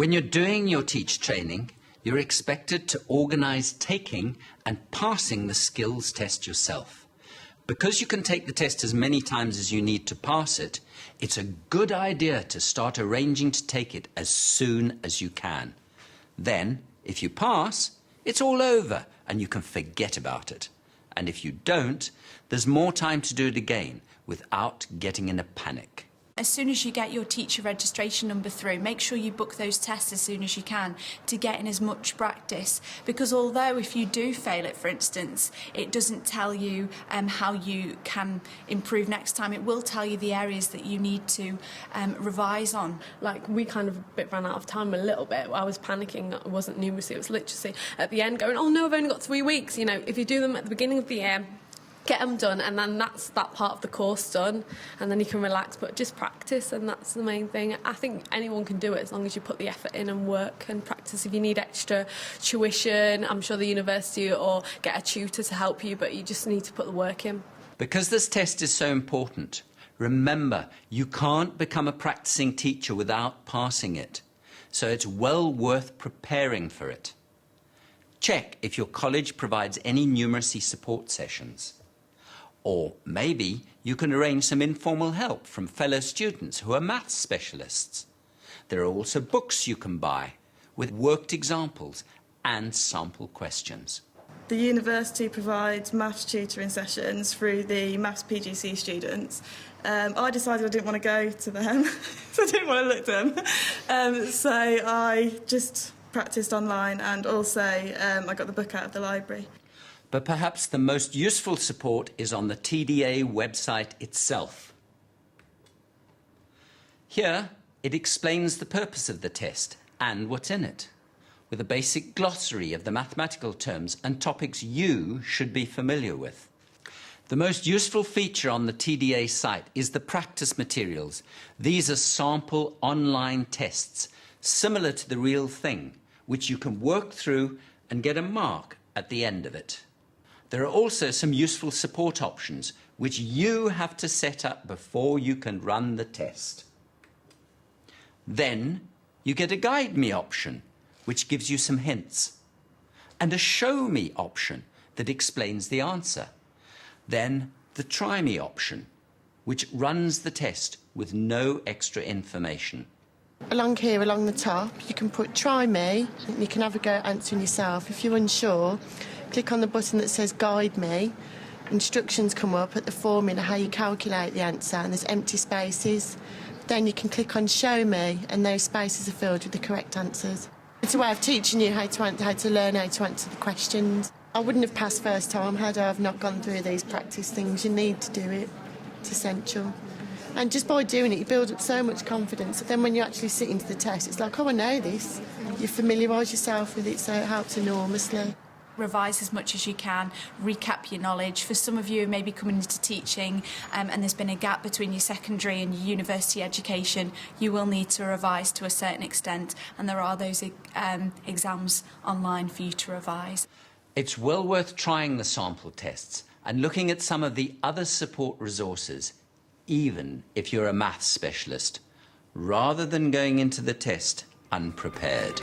When you're doing your teach training, you're expected to organise taking and passing the skills test yourself. Because you can take the test as many times as you need to pass it, it's a good idea to start arranging to take it as soon as you can. Then, if you pass, it's all over and you can forget about it. And if you don't, there's more time to do it again without getting in a panic. As soon as you get your teacher registration number through, make sure you book those tests as soon as you can to get in as much practice. Because although if you do fail it, for instance, it doesn't tell you how you can improve next time. It will tell you the areas that you need to revise on. Like, we kind of ran out of time a little bit. I was panicking. It wasn't numeracy. It was literacy. At the end going, oh no, I've only got 3 weeks. You know, if you do them at the beginning of the year, get them done, and then that's that part of the course done, and then you can relax, but just practice, and that's the main thing. I think anyone can do it as long as you put the effort in and work and practice. If you need extra tuition, I'm sure the university, or get a tutor to help you, but you just need to put the work in. Because this test is so important, remember, you can't become a practicing teacher without passing it, so it's well worth preparing for it. Check if your college provides any numeracy support sessions. Or maybe you can arrange some informal help from fellow students who are maths specialists. There are also books you can buy with worked examples and sample questions. The university provides maths tutoring sessions through the maths PGC students. I decided I didn't want to go to them, so I didn't want to look at them. So I just practised online, and also I got the book out of the library. But perhaps the most useful support is on the TDA website itself. Here, it explains the purpose of the test and what's in it, with a basic glossary of the mathematical terms and topics you should be familiar with. The most useful feature on the TDA site is the practice materials. These are sample online tests, similar to the real thing, which you can work through and get a mark at the end of it. There are also some useful support options which you have to set up before you can run the test. Then you get a Guide Me option, which gives you some hints, and a Show Me option that explains the answer. Then the Try Me option, which runs the test with no extra information. Along here, along the top, you can put Try Me, and you can have a go at answering yourself. If you're unsure, click on the button that says Guide Me. Instructions come up at the formula, how you calculate the answer, and there's empty spaces. Then you can click on Show Me, and those spaces are filled with the correct answers. It's a way of teaching you how to learn how to answer the questions. I wouldn't have passed first time had I not gone through these practice things. You need to do it. It's essential. And just by doing it, you build up so much confidence that then when you actually sit into the test, it's like, oh, I know this. You familiarise yourself with it, so it helps enormously. Revise as much as you can, recap your knowledge. For some of you who may be coming into teaching and there's been a gap between your secondary and your university education, you will need to revise to a certain extent, and there are those exams online for you to revise. It's well worth trying the sample tests and looking at some of the other support resources, even if you're a maths specialist, rather than going into the test unprepared.